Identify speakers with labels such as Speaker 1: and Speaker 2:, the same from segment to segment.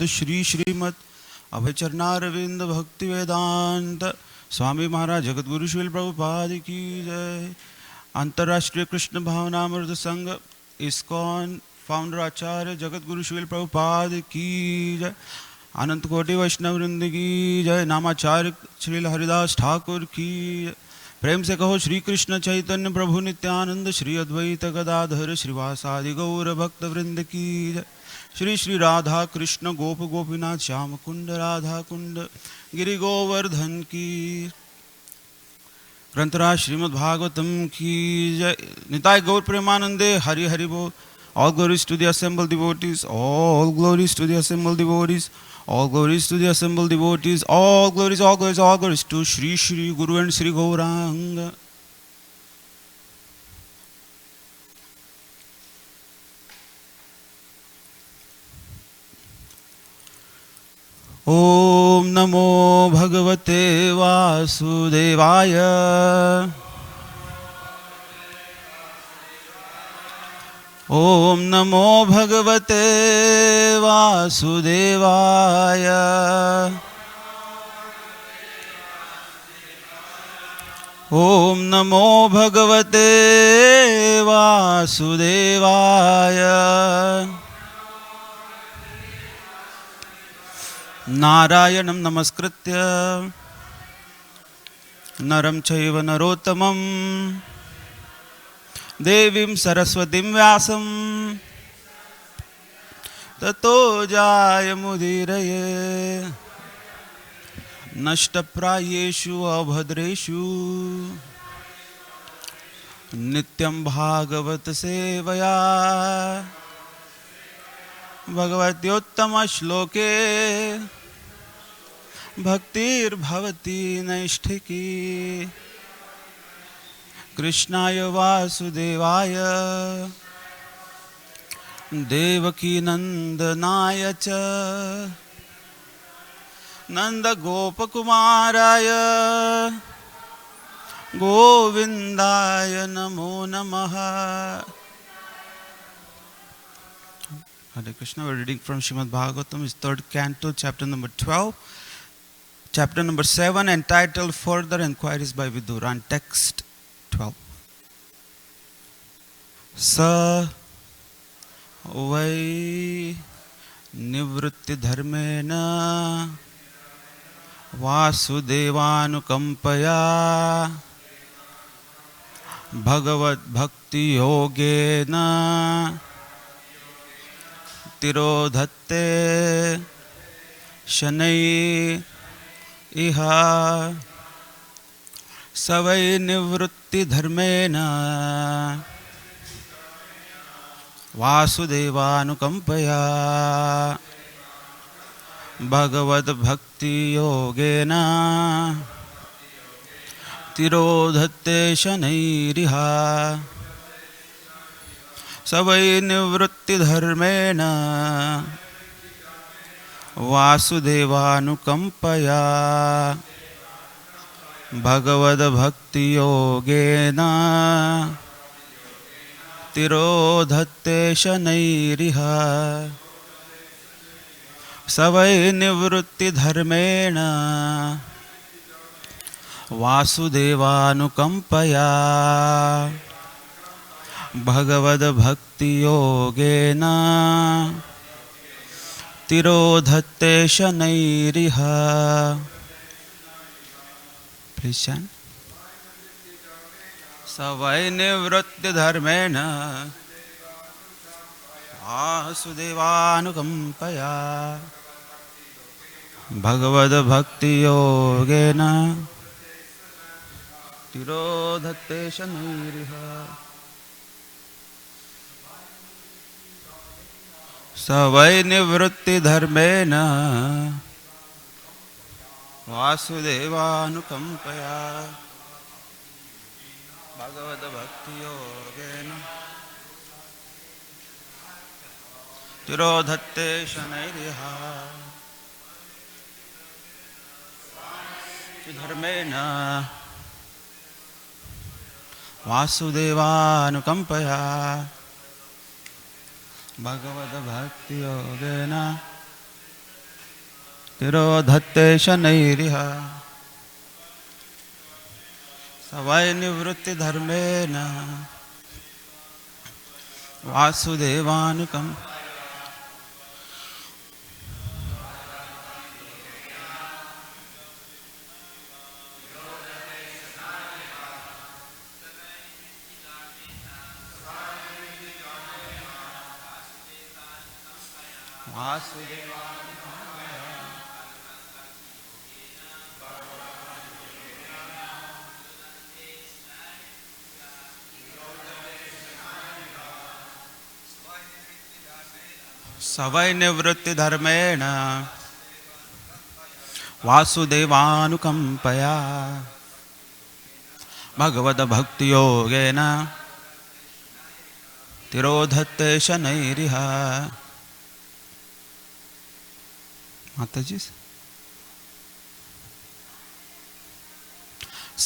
Speaker 1: श्री श्रीमद अभयचरणारविंद भक्ति वेदांत स्वामी महाराज जगतगुरु श्रील प्रभुपाद की जय। अंतर्राष्ट्रीय कृष्ण भावनामृत संघ इस्कॉन फाउंडर आचार्य जगतगुरु श्रील प्रभुपाद की जय। अनंत कोटि वैष्णव वृंद की जय। नामाचार्य श्रील हरिदास ठाकुर की जय। प्रेम से कहो श्री कृष्ण चैतन्य प्रभु नित्यानंद श्री अद्वैत गदाधर श्रीवासादि गौर भक्त वृंद की जय। श्री श्री राधा कृष्ण गोप गोपीनाथ श्याम कुंड राधा कुंड गिरि गोवर्धन की। ग्रंथराज श्रीमद् भागवतम की जय। निताय गौर प्रेमानंदे हरि हरि बोल। All glories to the assembled devotees, all glories to the assembled devotees, all glories to the assembled devotees, all glories, all glories, all glories to Shri Shri Guru and Shri Gauranga. Om Namo Bhagavate Vasudevaya. Om Namo Bhagavate Vasudevaya. Om Namo Bhagavate Vasudevaya. Narayanam Namaskritya Naram Chaiva Narottamam Devim Saraswatim Vyasam Tato Jayamudiraye Nashtaprayeshu Abhadreshu Nityam Bhagavat Sevaya Bhagavati-uttama shloke Bhaktir Bhavati Naishthiki Krishnaya Vasudevaya Devaki Nandanaya cha Nanda Gopakumaraya Govindaya Namo Namaha. Hare Krishna. We're reading from Srimad Bhagavatam, his third canto, chapter number 12. Chapter number 7, entitled Further Enquiries by Vidura, and text 12. Sa vai nivritti dharmena vasudevanukampaya bhagavad bhakti yogena tirodhatte shanai iha savai nivritti dharmena vasudevanukampaya bhagavad bhakti yogena tirodhatte shanai iha savai nivritti dharmena vasudevanukampaya bhagavad bhakti yogena tirodhatte shanairiha savai nivritti dharmena vasudevanukampaya Bhagavad Bhakti Yogena Tirodhatte Shanairiha. Please chant. Savai Nivritti Dharmena Vasudevanukampaya Bhagavad Bhakti Yogena Tirodhatte Shanairiha. Savai nivritti dharmena vasudevanukampaya bhagavad bhakti yogena tirodhatte shanairiha dharmena vasudevanukampaya. Bhagavad Bhakti Yogena तिरोधत्ते शनैरिह सवै निवृत्तिधर्मेण वासुदेवानुकम् सवै निवृत्तिधर्मेण वासुदेवानुकम्पया भगवद्भक्तियोगेन तिरोधत्ते शनैरिह माताजी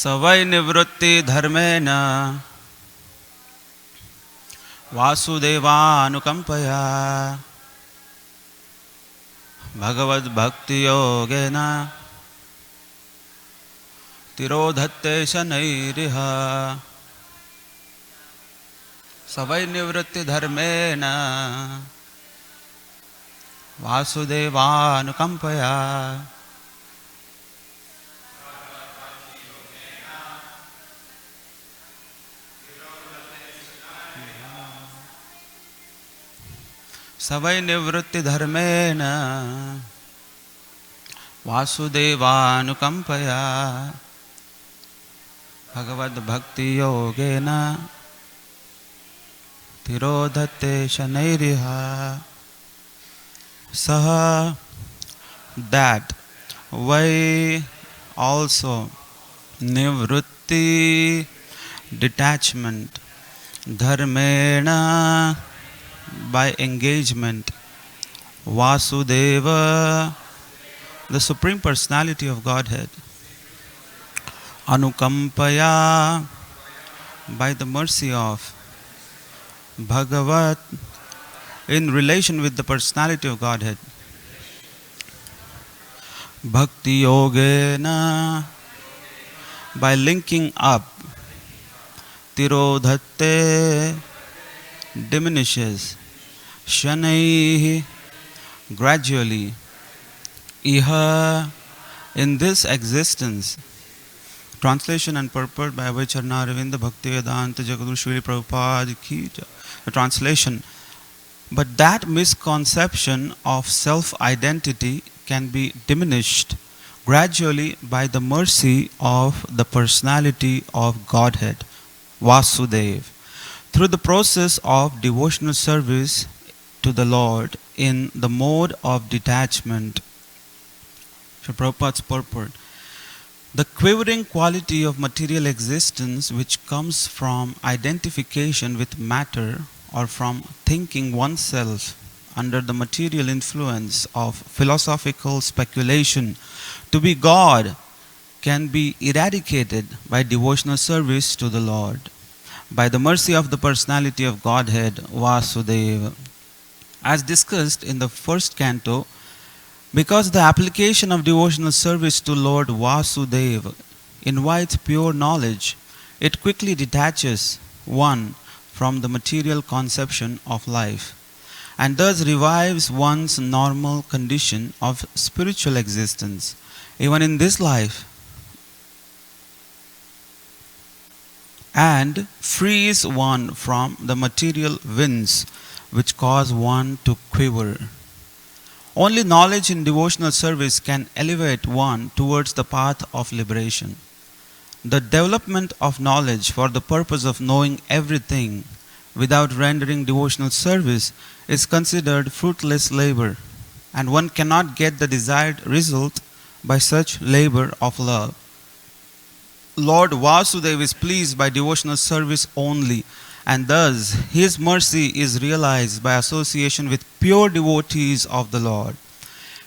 Speaker 1: सवै निवृत्तिधर्मेण वासुदेवानुकम्पया भगवद्भक्तियोगेन तिरोधत्ते शनैरिह सवै निवृत्तिधर्मेण वासुदेवानुकम्पया सवै निवृत्तिधर्मेण वासुदेवानुकम्पया भगवद्भक्तियोगेन तिरोधत्ते शनैरिह सह that why also nivrutti detachment dharmena by engagement Vasudeva the Supreme Personality of Godhead anukampaya by the mercy of Bhagavat in relation with the personality of Godhead bhakti yogena by linking up tirodhatte diminishes shanaihi gradually iha in this existence. Translation and purport by Avicharna Ravinda Bhakti Vedanta Jagadguru Srila Prabhupada Ki Jai. The translation: but that misconception of self-identity can be diminished gradually by the mercy of the personality of Godhead, Vasudeva, through the process of devotional service to the Lord in the mode of detachment. Srila Prabhupada's purport: the quivering quality of material existence which comes from identification with matter or from thinking oneself under the material influence of philosophical speculation to be God can be eradicated by devotional service to the Lord, by the mercy of the personality of Godhead, Vasudeva. As discussed in the first canto, because the application of devotional service to Lord Vasudeva invites pure knowledge, it quickly detaches one from the material conception of life, and thus revives one's normal condition of spiritual existence, even in this life, and frees one from the material winds which cause one to quiver. Only knowledge in devotional service can elevate one towards the path of liberation. The development of knowledge for the purpose of knowing everything without rendering devotional service is considered fruitless labor, and one cannot get the desired result by such labor of love. Lord Vasudeva is pleased by devotional service only, and thus his mercy is realized by association with pure devotees of the Lord.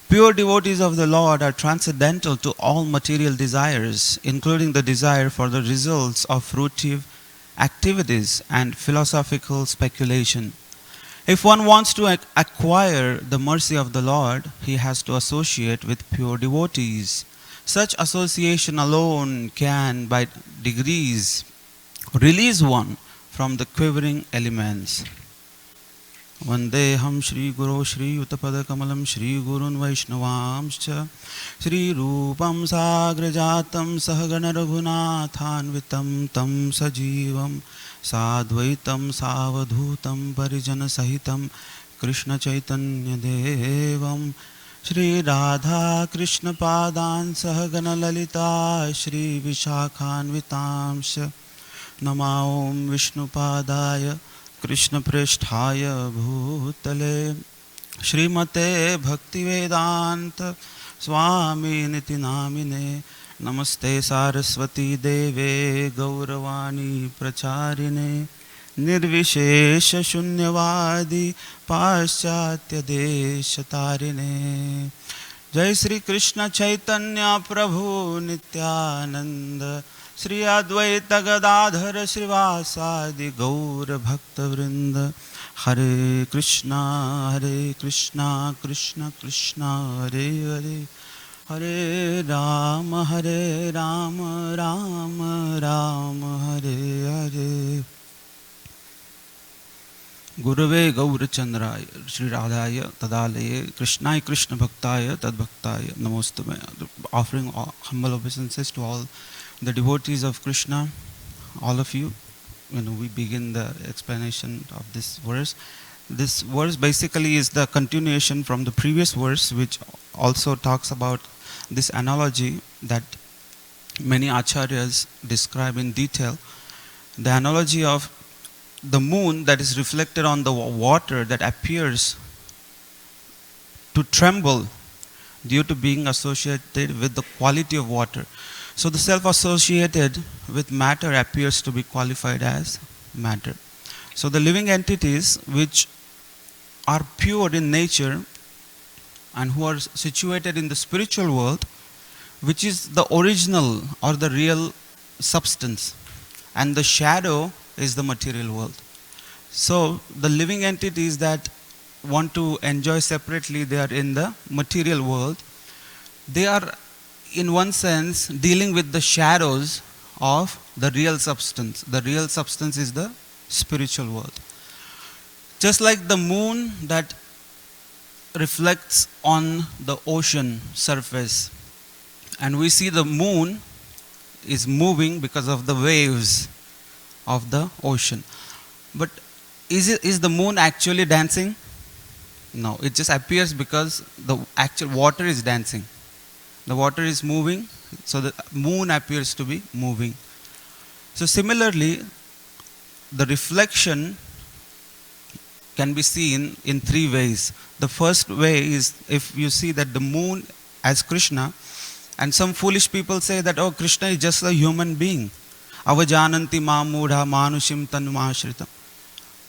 Speaker 1: Pure devotees of the Lord are transcendental to all material desires, including the desire for the results of fruitive activities and philosophical speculation. If one wants to acquire the mercy of the Lord, he has to associate with pure devotees. Such association alone can, by degrees, release one from the quivering elements. Vandeham Shri Guru Shri Uttapada Kamalam Shri Gurun Vaishnavamscha Shri Rupam Sagrajatam Sahagana Raghunathanvitam Tam Sajivam Sadvaitam Savadhutam Parijana Sahitam Krishna Chaitanya Devam Shri Radha Krishna Padan Sahagana Lalita Shri Vishakhanvitamscha Nama Om Vishnu Padaya Krishna Prishthaya Bhutale Srimate Bhaktivedanta Swami Niti Namine Namaste Saraswati Deve Gauravani Pracharine Nirvishesha Shunyavadi Paschatya Deshatarine Jai Sri Krishna Chaitanya Prabhu Nityananda Shri Advaita Gadadhara Srivasadi Gaur Bhakta Vrinda Hare Krishna Krishna Krishna Hare Hare Hare Rama Rama Rama Hare Hare Gurave Gaurachandraya Shri Radhaya Tadalaye Krishnaya Krishna Bhaktaya Tadbhaktaya Namostume. Offering humble obeisances to all the devotees of Krishna, all of you. We begin the explanation of this verse. This verse basically is the continuation from the previous verse, which also talks about this analogy that many acharyas describe in detail. The analogy of the moon that is reflected on the water that appears to tremble due to being associated with the quality of water. So the self associated with matter appears to be qualified as matter. So the living entities which are pure in nature and who are situated in the spiritual world, which is the original or the real substance, and the shadow is the material world. So the living entities that want to enjoy separately, they are in the material world. They are in one sense dealing with the shadows of the real substance. The real substance is the spiritual world. Just like the moon that reflects on the ocean surface, and we see the moon is moving because of the waves of the ocean. But is the moon actually dancing? No, it just appears because the actual water is dancing. The water is moving, so the moon appears to be moving. So similarly, the reflection can be seen in three ways. The first way is if you see that the moon as Krishna, and some foolish people say that, oh, Krishna is just a human being. Avajananti ma mudha manushim tanumashritam.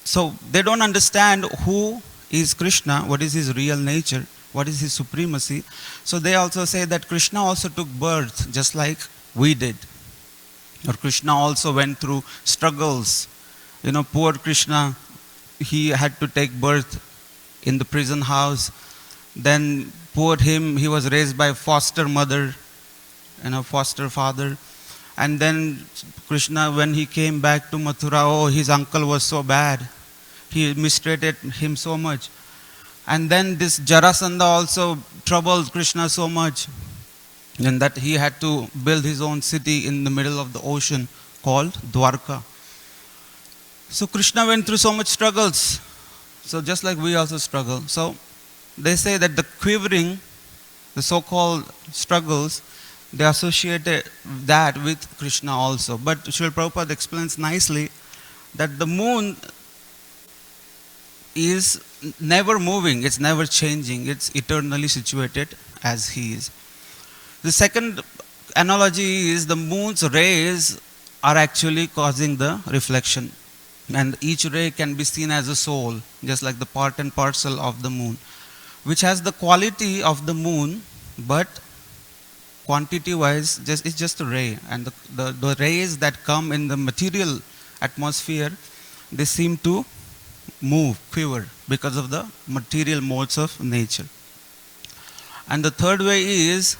Speaker 1: So they don't understand who is Krishna, what is his real nature, what is his supremacy. So they also say that Krishna also took birth just like we did. Or Krishna also went through struggles. Poor Krishna, he had to take birth in the prison house. Then poor him, he was raised by foster mother and a foster father. And then Krishna, when he came back to Mathura, oh, his uncle was so bad. He mistreated him so much. And then this Jarasandha also troubled Krishna so much, and that he had to build his own city in the middle of the ocean called Dwarka. So Krishna went through so much struggles. So just like we also struggle. So they say that the quivering, the so-called struggles, they associated that with Krishna also. But Srila Prabhupada explains nicely that the moon is never moving, it's never changing, it's eternally situated as he is. The second analogy is the moon's rays are actually causing the reflection, and each ray can be seen as a soul, just like the part and parcel of the moon, which has the quality of the moon, but quantity wise it's just a ray. And the rays that come in the material atmosphere, they seem to move, quiver, because of the material modes of nature. And the third way is,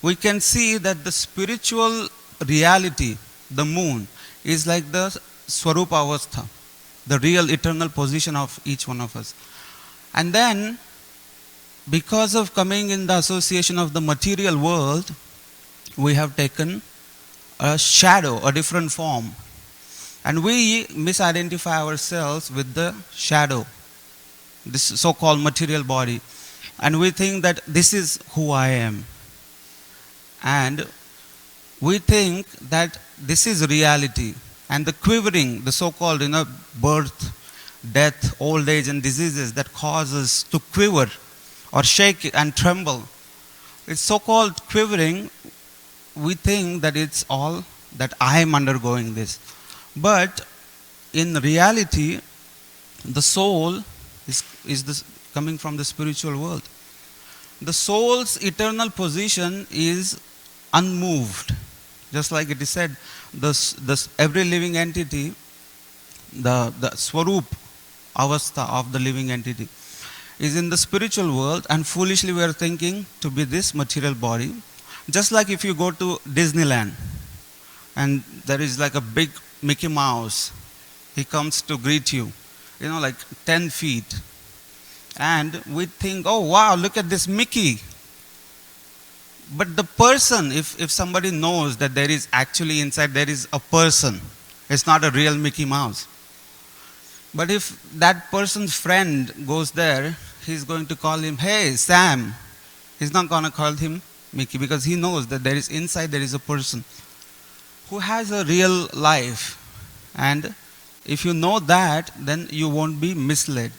Speaker 1: we can see that the spiritual reality, the moon, is like the Swarupa Avastha, the real eternal position of each one of us. And then, because of coming in the association of the material world, we have taken a shadow, a different form. And we misidentify ourselves with the shadow, this so-called material body. And we think that this is who I am. And we think that this is reality. And the quivering, the so-called birth, death, old age and diseases that cause us to quiver or shake and tremble. It's so-called quivering. We think that it's all that I am undergoing this. But in reality, the soul is coming from the spiritual world. The soul's eternal position is unmoved. Just like it is said, every living entity, the Swarup Avastha of the living entity, is in the spiritual world, and foolishly we are thinking to be this material body. Just like if you go to Disneyland and there is like a big Mickey Mouse, he comes to greet you, like 10 feet. And we think, oh wow, look at this Mickey. But the person, if somebody knows that there is actually inside, there is a person, it's not a real Mickey Mouse. But if that person's friend goes there, he's going to call him, hey, Sam. He's not going to call him Mickey, because he knows that there is inside, there is a person who has a real life. And if you know that, then you won't be misled.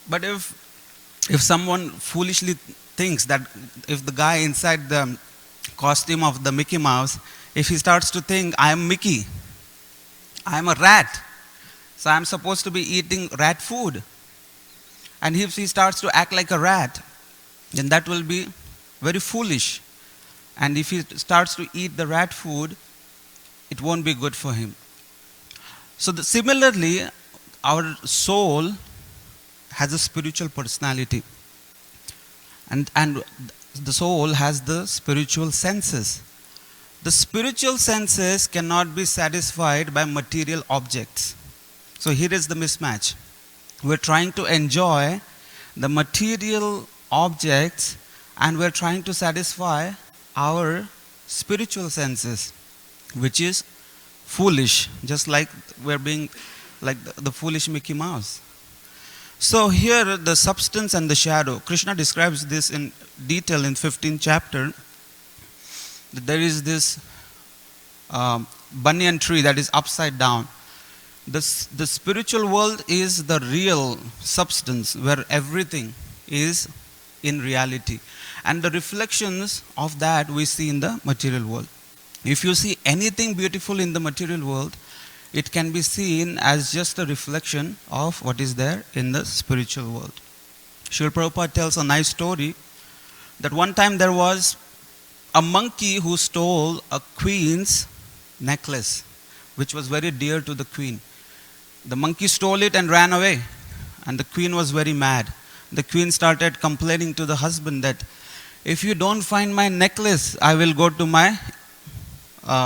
Speaker 1: But if someone foolishly thinks that if the guy inside the costume of the Mickey Mouse, if he starts to think, I am Mickey, I am a rat, so I am supposed to be eating rat food. And if he starts to act like a rat, then that will be very foolish. And if he starts to eat the rat food, it won't be good for him. So similarly, our soul has a spiritual personality. And the soul has the spiritual senses. The spiritual senses cannot be satisfied by material objects. So here is the mismatch. We're trying to enjoy the material objects, and we're trying to satisfy our spiritual senses, which is foolish, just like we're being like the foolish Mickey Mouse. So here, the substance and the shadow. Krishna describes this in detail in 15th chapter. There is this banyan tree that is upside down. The spiritual world is the real substance where everything is in reality. And the reflections of that we see in the material world. If you see anything beautiful in the material world, it can be seen as just a reflection of what is there in the spiritual world. Srila Prabhupada tells a nice story that one time there was a monkey who stole a queen's necklace, which was very dear to the queen. The monkey stole it and ran away, and the queen was very mad. The queen started complaining to the husband that, if you don't find my necklace, I will go to my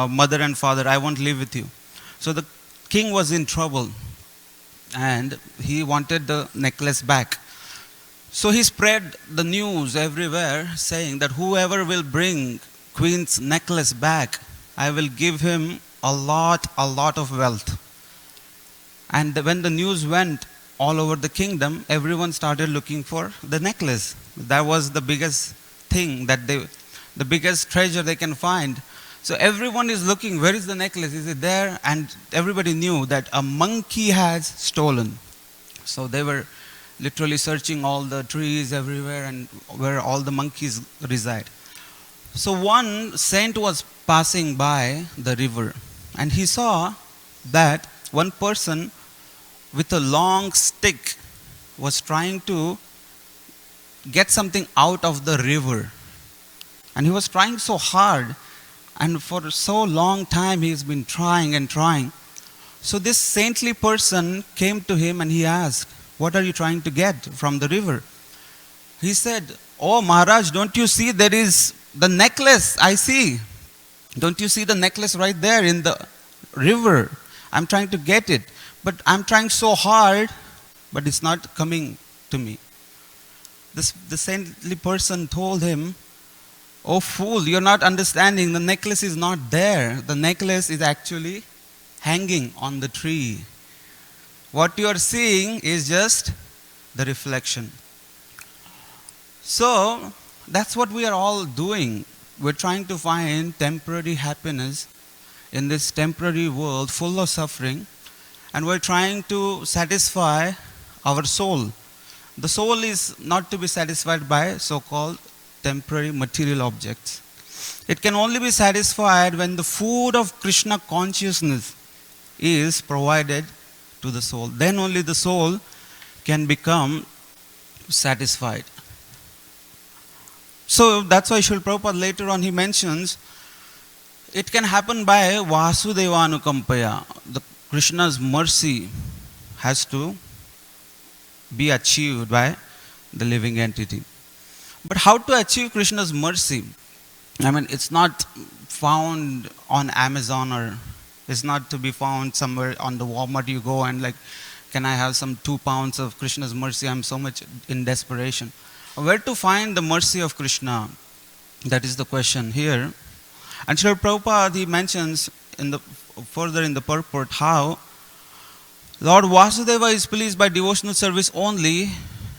Speaker 1: mother and father. I won't live with you. So the king was in trouble, and he wanted the necklace back. So he spread the news everywhere saying that whoever will bring queen's necklace back, I will give him a lot of wealth. And when the news went all over the kingdom, everyone started looking for the necklace. That was the biggest thing, the biggest treasure they can find. So everyone is looking, where is the necklace? Is it there? And everybody knew that a monkey has stolen. So they were literally searching all the trees everywhere and where all the monkeys reside. So one saint was passing by the river, and he saw that one person with a long stick was trying to get something out of the river. And he was trying so hard, And for so long time he's been trying and trying. So this saintly person came to him and he asked, "What are you trying to get from the river?" He said, "Oh Maharaj, don't you see there is the necklace I see? Don't you see the necklace right there in the river? I'm trying to get it, but I'm trying so hard, but it's not coming to me." The saintly person told him, "Oh fool, you're not understanding. The necklace is not there. The necklace is actually hanging on the tree. What you are seeing is just the reflection." So that's what we are all doing. We're trying to find temporary happiness in this temporary world full of suffering, and we're trying to satisfy our soul. The soul is not to be satisfied by so-called temporary material objects. It can only be satisfied when the food of Krishna consciousness is provided to the soul. Then only the soul can become satisfied. So that's why Srila Prabhupada later on he mentions it can happen by Vasudevanukampaya. The Krishna's mercy has to be achieved by the living entity. But how to achieve Krishna's mercy? I mean, it's not found on Amazon, or it's not to be found somewhere on the Walmart you go and like, can I have some 2 pounds of Krishna's mercy? I'm so much in desperation. Where to find the mercy of Krishna? That is the question here. And Srila Prabhupada, he mentions further in the purport how Lord Vasudeva is pleased by devotional service only,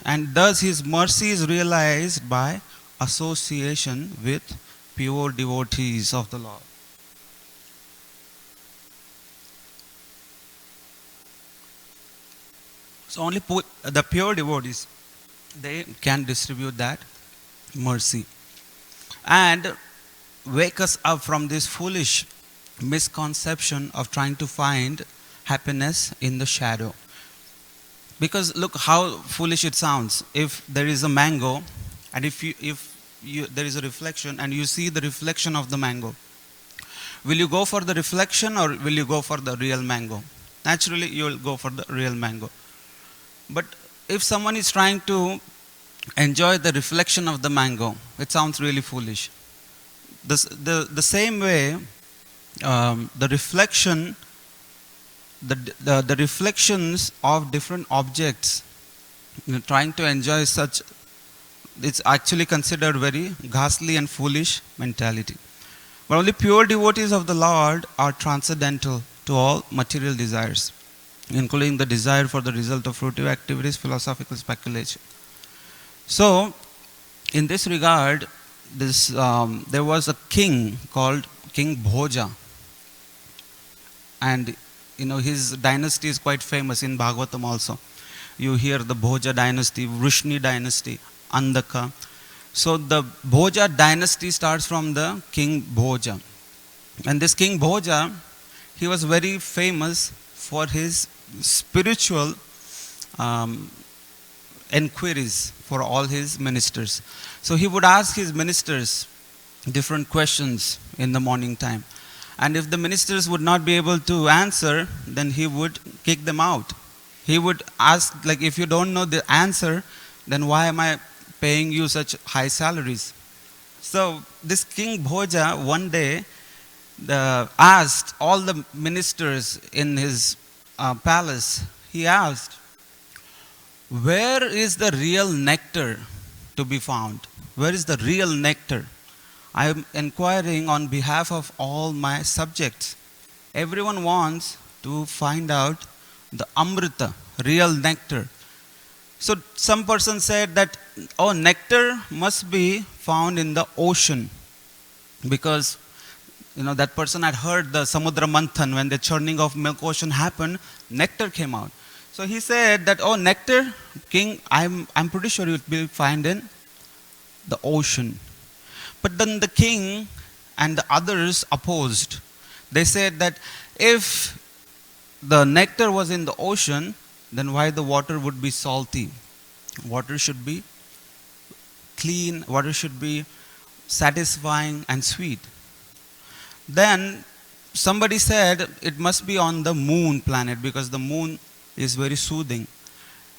Speaker 1: and thus his mercy is realized by association with pure devotees of the Lord. So only the pure devotees, they can distribute that mercy and wake us up from this foolish misconception of trying to find happiness in the shadow. Because look how foolish it sounds. If there is a mango and if there is a reflection and you see the reflection of the mango, will you go for the reflection or will you go for the real mango? Naturally you will go for the real mango. But if someone is trying to enjoy the reflection of the mango, it sounds really foolish. The same way, the reflections of different objects, trying to enjoy such, it's actually considered very ghastly and foolish mentality. But only pure devotees of the Lord are transcendental to all material desires, including the desire for the result of fruitive activities, philosophical speculation. So, in this regard, there was a king called King Bhoja, and his dynasty is quite famous in Bhagavatam also. You hear the Bhoja dynasty, Vrishni dynasty, Andaka. So the Bhoja dynasty starts from the King Bhoja, and this King Bhoja, he was very famous for his spiritual enquiries for all his ministers. So he would ask his ministers different questions in the morning time. And if the ministers would not be able to answer, then he would kick them out. He would ask, like, if you don't know the answer, then why am I paying you such high salaries? So this King Bhoja one day asked all the ministers in his palace, he asked, where is the real nectar to be found? Where is the real nectar? I am inquiring on behalf of all my subjects. Everyone wants to find out the Amrita, real nectar. So some person said that, oh, nectar must be found in the ocean, because that person had heard the Samudra Manthan, when the churning of milk ocean happened, nectar came out. So he said that, oh, nectar, king, I'm pretty sure it will find in the ocean. But then the king and the others opposed. They said that if the nectar was in the ocean, then why the water would be salty? Water should be clean, water should be satisfying and sweet. Then somebody said it must be on the moon planet because the moon is very soothing.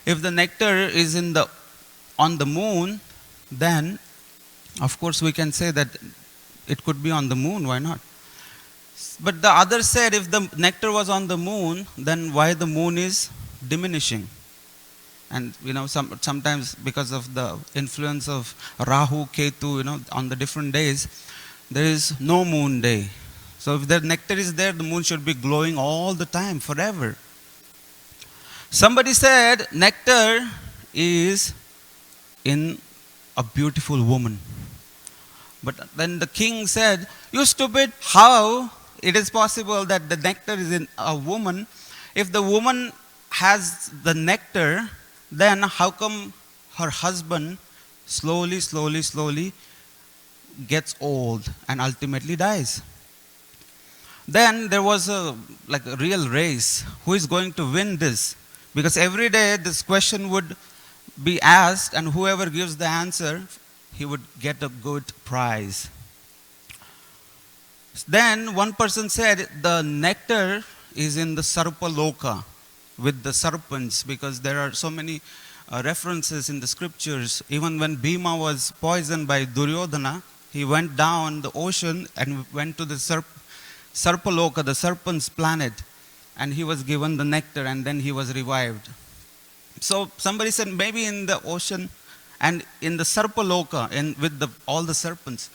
Speaker 1: If the nectar is on the moon, then of course we can say that it could be on the moon, why not? But the other said if the nectar was on the moon, then why the moon is diminishing? And sometimes because of the influence of Rahu, Ketu, on the different days, there is no moon day. So if the nectar is there, the moon should be glowing all the time, forever. Somebody said nectar is in a beautiful woman. But then the king said, you stupid, how it is possible that the nectar is in a woman? If the woman has the nectar, then how come her husband slowly gets old and ultimately dies? Then there was a real race. Who is going to win this? Because every day this question would be asked, and whoever gives the answer, he would get a good prize. Then one person said the nectar is in the Sarpaloka with the serpents, because there are so many references in the scriptures. Even when Bhima was poisoned by Duryodhana, he went down the ocean and went to the Sarpaloka, the serpent's planet, and he was given the nectar and then he was revived. So somebody said maybe in the ocean and in the Sarpaloka with all the serpents.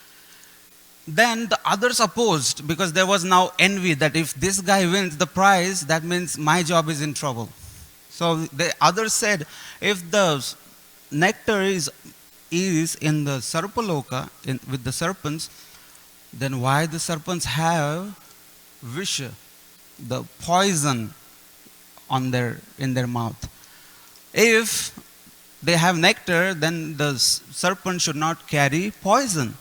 Speaker 1: Then the others opposed, because there was now envy that if this guy wins the prize, that means my job is in trouble. So the others said if the nectar is in the Sarpaloka with the serpents, then why the serpents have visha, the poison in their mouth? If they have nectar, then the serpent should not carry poison.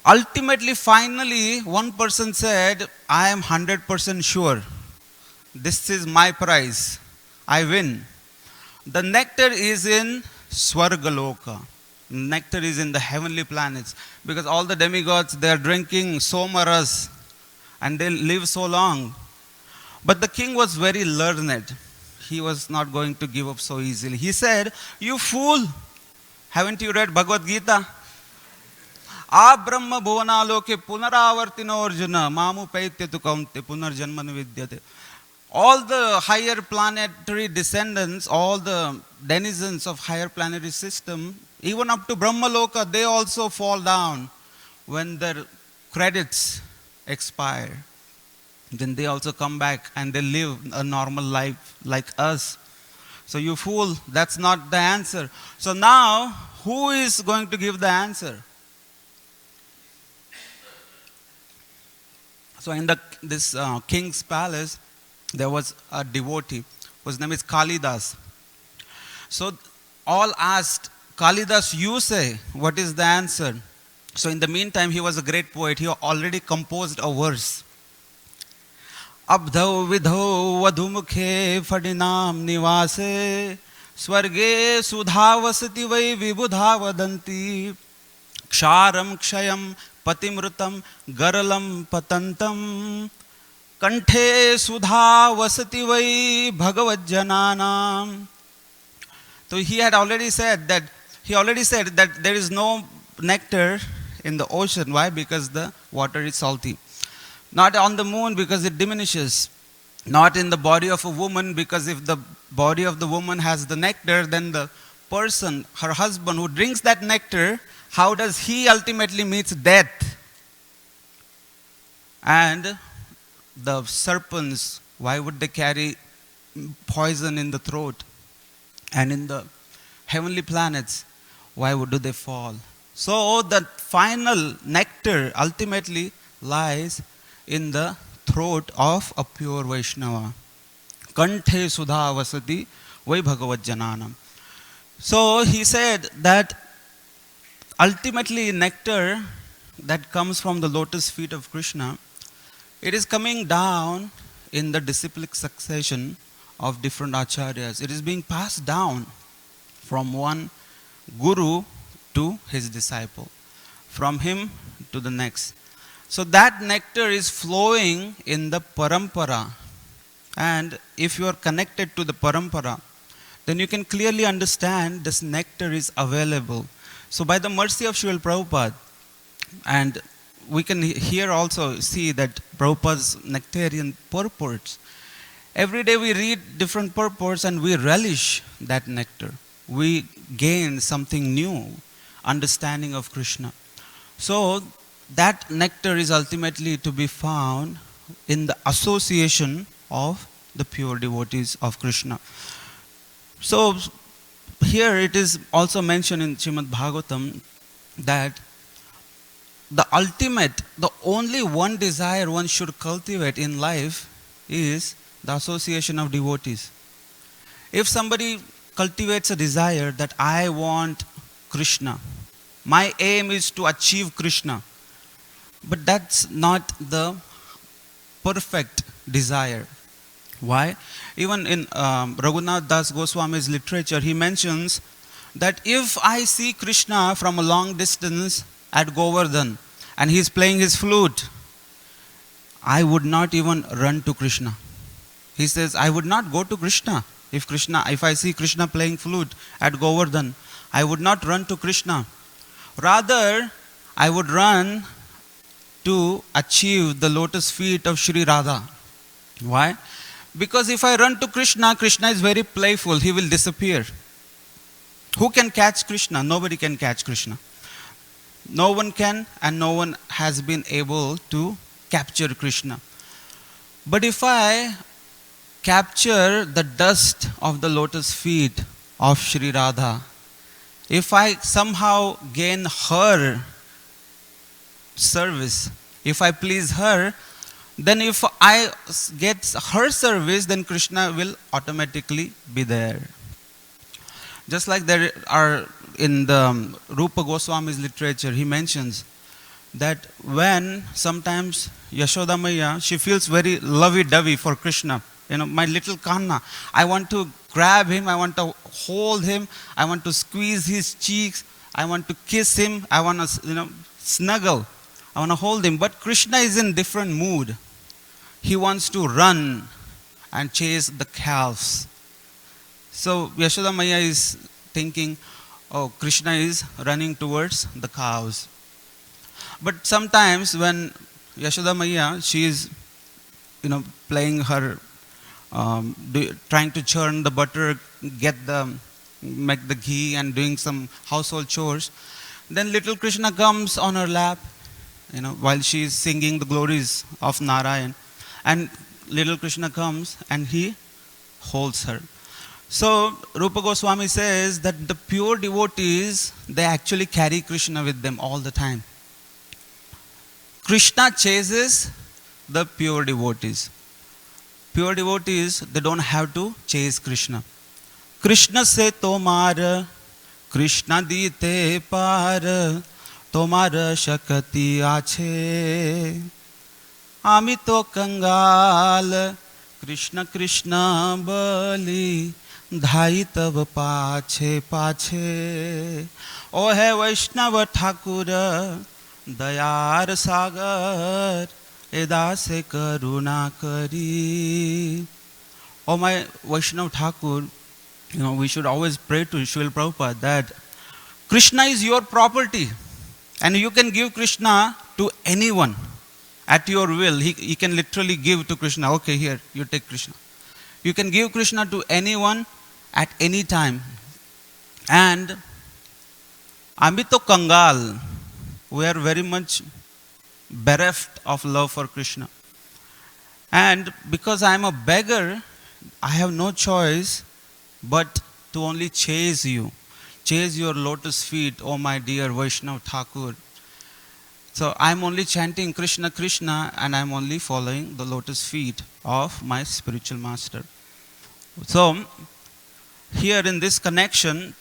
Speaker 1: Ultimately, finally, one person said, I am 100% sure. This is my prize. I win. The nectar is in Swargaloka. Nectar is in the heavenly planets. Because all the demigods, they are drinking somaras and they live so long. But the king was very learned. He was not going to give up so easily. He said, you fool, haven't you read Bhagavad Gita? Abrahma bhuvanaloke punaravartino arjuna mamu paityatu kaunte punarjanmanu vidyate. All the higher planetary descendants, all the denizens of higher planetary system, even up to Brahmaloka, they also fall down when their credits expire. Then they also come back and they live a normal life like us. So you fool, that's not the answer. So now, who is going to give the answer? So in this king's palace, there was a devotee whose name is Kalidas. So all asked, Kalidas, you say, what is the answer? So in the meantime, he was a great poet. He already composed a verse. Abdhau vidhau vadhumukhe fadinam nivase swarge sudhavasati vai vibudha vadanti ksharam kshayam patimrutam garalam patantam kanthe sudhavasati vai bhagavajjananam. So he already said that there is no nectar in the ocean. Why? Because the water is salty. Not on the moon, because it diminishes. Not in the body of a woman, because if the body of the woman has the nectar, then the person, her husband, who drinks that nectar, how does he ultimately meet death? And the serpents, why would they carry poison in the throat? And in the heavenly planets, why do they fall? So the final nectar ultimately lies in the throat of a pure Vaishnava. Kanthe sudha vasati vai bhagavajjananam. So he said that ultimately nectar that comes from the lotus feet of Krishna, it is coming down in the disciplic succession of different acharyas. It is being passed down from one guru to his disciple, from him to the next. So that nectar is flowing in the parampara. And if you are connected to the parampara, then you can clearly understand this nectar is available. So by the mercy of Srila Prabhupada, and we can here also see that Prabhupada's nectarian purports. Every day we read different purports and we relish that nectar. We gain something new, understanding of Krishna. So that nectar is ultimately to be found in the association of the pure devotees of Krishna. So here it is also mentioned in Srimad Bhagavatam that the ultimate, the only one desire one should cultivate in life is the association of devotees. If somebody cultivates a desire that I want Krishna, my aim is to achieve Krishna, but that's not the perfect desire. Why? Even in Raghunath Das Goswami's literature, he mentions that if I see Krishna from a long distance at Govardhan and he's playing his flute, I would not even run to Krishna. He says, I would not go to Krishna. If I see Krishna playing flute at Govardhan, I would not run to Krishna. Rather, I would run to achieve the lotus feet of Sri Radha. Why? Because if I run to Krishna, Krishna is very playful. He will disappear. Who can catch Krishna? Nobody can catch Krishna. No one can, and no one has been able to capture Krishna. But if I capture the dust of the lotus feet of Sri Radha, if I somehow gain her service, if I please her, then if I get her service, then Krishna will automatically be there. Just like there are in the Rupa Goswami's literature, he mentions that when sometimes Yashoda Maya, she feels very lovey-dovey for Krishna. My little Kanna, I want to grab him, I want to hold him, I want to squeeze his cheeks, I want to kiss him, I want to, snuggle, I want to hold him. But Krishna is in different mood. He wants to run and chase the calves. So Yashoda Maya is thinking, oh, Krishna is running towards the cows. But sometimes when Yashoda Maya, she is, playing her, trying to churn the butter, make the ghee and doing some household chores, then little Krishna comes on her lap, while she is singing the glories of Narayan. And little Krishna comes and he holds her. So Rupa Goswami says that the pure devotees, they actually carry Krishna with them all the time. Krishna chases the pure devotees. Pure devotees, they don't have to chase Krishna. Krishna se tomar, Krishna dite par, tomar shakati ache. Ami to kangal, Krishna Krishna bali, dhai tab pache pache. O hai Vaishnava Thakur, dayar sagar, eda se karuna kari. O my Vaishnava Thakur, we should always pray to Srila Prabhupada that Krishna is your property and you can give Krishna to anyone. At your will, he can literally give to Krishna. Okay, here, you take Krishna. You can give Krishna to anyone at any time. And Amito Kangal, we are very much bereft of love for Krishna. And because I am a beggar, I have no choice but to only chase you. Chase your lotus feet, oh my dear Vaishnava Thakur. So I'm only chanting Krishna, Krishna, and I'm only following the lotus feet of my spiritual master. So here in this connection,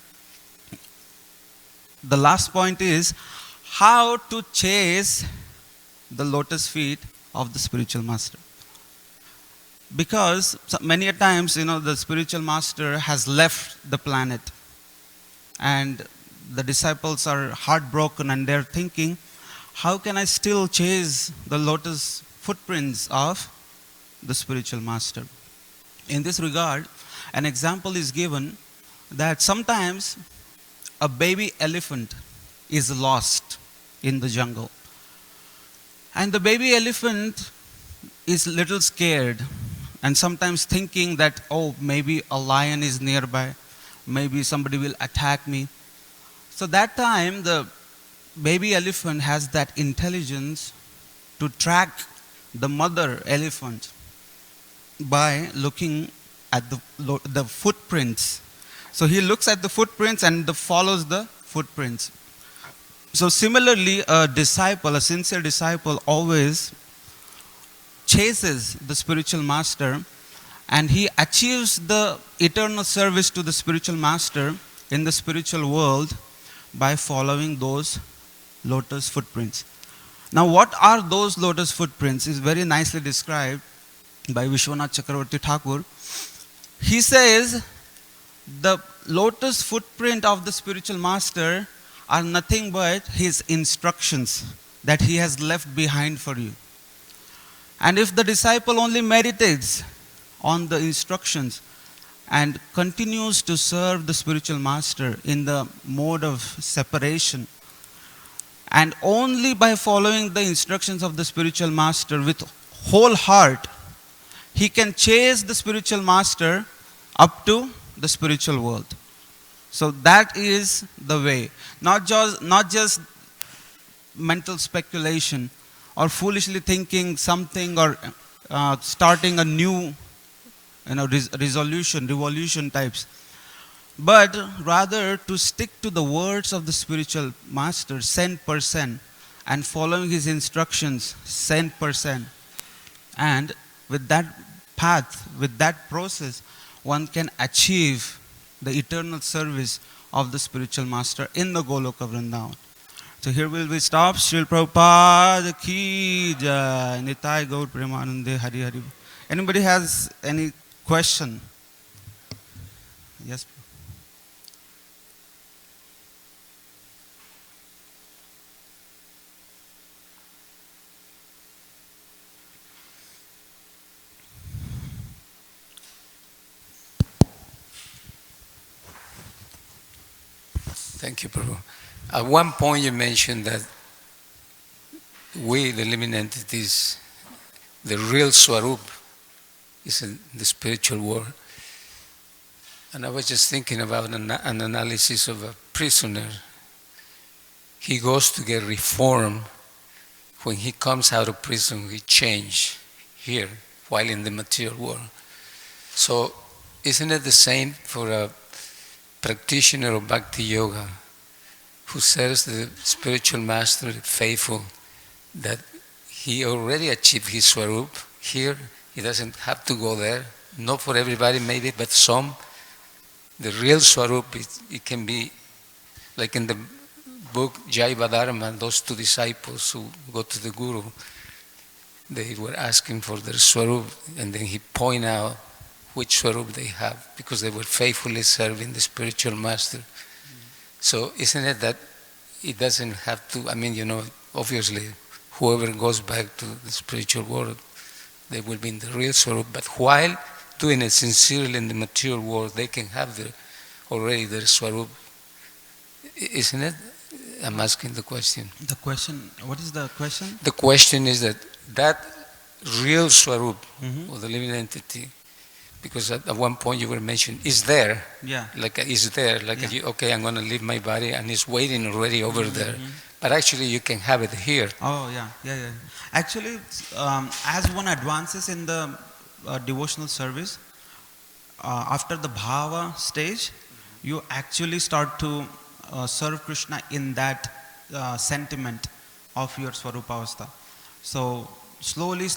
Speaker 1: the last point is how to chase the lotus feet of the spiritual master. Because many a times, the spiritual master has left the planet and the disciples are heartbroken and they're thinking, how can I still chase the lotus footprints of the spiritual master? In this regard, an example is given that sometimes a baby elephant is lost in the jungle. And the baby elephant is little scared and sometimes thinking that, oh, maybe a lion is nearby, maybe somebody will attack me. So that time the baby elephant has that intelligence to track the mother elephant by looking at the footprints. So he looks at the footprints and follows the footprints. So similarly, a disciple, a sincere disciple, always chases the spiritual master, and he achieves the eternal service to the spiritual master in the spiritual world by following those lotus footprints. Now, what are those lotus footprints is very nicely described by Vishwanath Chakravarti Thakur. He says the lotus footprint of the spiritual master are nothing but his instructions that he has left behind for you. And if the disciple only meditates on the instructions and continues to serve the spiritual master in the mode of separation, and only by following the instructions of the spiritual master with whole heart, he can chase the spiritual master up to the spiritual world. So that is the way. Not just mental speculation or foolishly thinking something or starting a new revolution types, but rather to stick to the words of the spiritual master %, and following his instructions %. And with that path, with that process, one can achieve the eternal service of the spiritual master in the Goloka Vrindavan. So here will we stop. Srila Prabhupada ki jai. Nitai Gaur Premanande Hari Hari. Anybody has any question? Yes.
Speaker 2: Thank you, Prabhu. At one point you mentioned that we, the living entities, the real Swarup is in the spiritual world. And I was just thinking about an analysis of a prisoner. He goes to get reformed. When he comes out of prison, he changes here while in the material world. So isn't it the same for a practitioner of Bhakti Yoga who serves the spiritual master faithful, that he already achieved his Swarup here? He doesn't have to go there. Not for everybody maybe, but some. The real Swarup, it can be like in the book Jaiva Dharma, those two disciples who go to the Guru, they were asking for their Swarup, and then he pointed out which Swarup they have, because they were faithfully serving the spiritual master. So isn't it that it doesn't have to, obviously whoever goes back to the spiritual world, they will be in the real Swarup, but while doing it sincerely in the material world, they can have already their Swarup. Isn't it? I'm asking the question.
Speaker 1: The question, what is the question?
Speaker 2: The question is that real Swarup of the living entity, because at one point you were mentioning, is there.
Speaker 1: Yeah.
Speaker 2: Like is there. Like, yeah. Okay, I'm going to leave my body and it's waiting already over there. But actually you can have it here.
Speaker 1: Oh, yeah. Actually, as one advances in the devotional service, after the bhava stage, you actually start to serve Krishna in that sentiment of your Swarupavastha. So slowly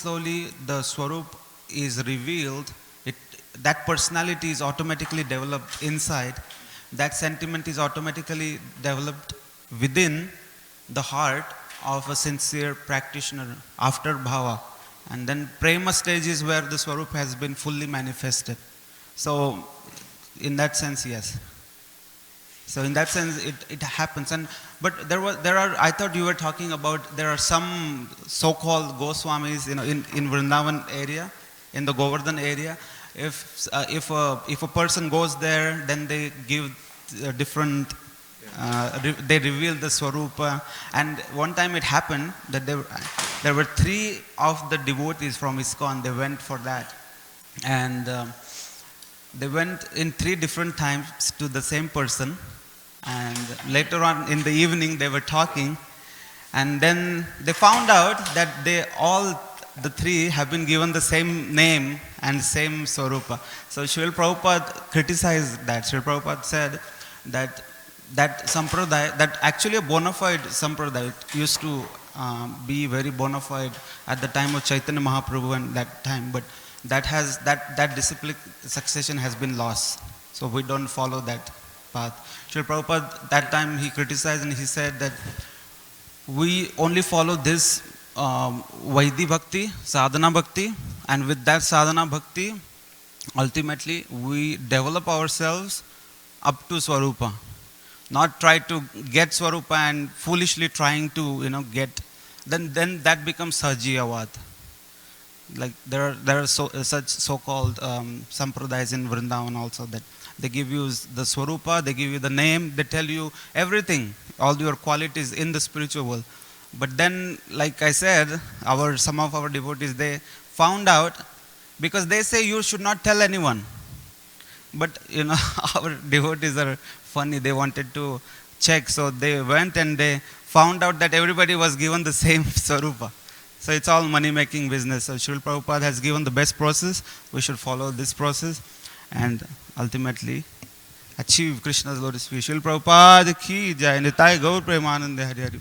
Speaker 1: the Swarup is revealed. That personality is automatically developed inside. That sentiment is automatically developed within the heart of a sincere practitioner after bhava. And then prema stage is where the Swarup has been fully manifested. So in that sense, yes. So in that sense, it happens. But there are. I thought you were talking about there are some so-called Goswamis, in Vrindavan area, in the Govardhan area. If a person goes there, then they give different. They reveal the Swarupa. And one time it happened that there were 3 of the devotees from ISKCON. They went for that, and they went in 3 different times to the same person. And later on in the evening, they were talking, and then they found out that the 3 have been given the same name and same Swarupa. So Srila Prabhupada criticized that. Srila Prabhupada said that sampradaya, that actually a bona fide sampradaya, it used to be very bona fide at the time of Chaitanya Mahaprabhu and that time, but that discipline succession has been lost. So we don't follow that path. Srila Prabhupada, that time he criticized and he said that we only follow this Vaidhi Bhakti, Sadhana Bhakti, and with that Sadhana Bhakti, ultimately we develop ourselves up to Swarupa. Not try to get Swarupa and foolishly trying to get, then that becomes Sajiyavad. Like there are such so-called sampradayas in Vrindavan also, that they give you the Swarupa, they give you the name, they tell you everything, all your qualities in the spiritual world. But then, like I said, some of our devotees, they found out, because they say you should not tell anyone. But our devotees are funny, they wanted to check, so they went and they found out that everybody was given the same Swarupa. So it's all money-making business. So Srila Prabhupada has given the best process. We should follow this process and ultimately achieve Krishna's lotus feet. Srila Prabhupada ki jai. Nitai Gaur Premanande Hari Hari.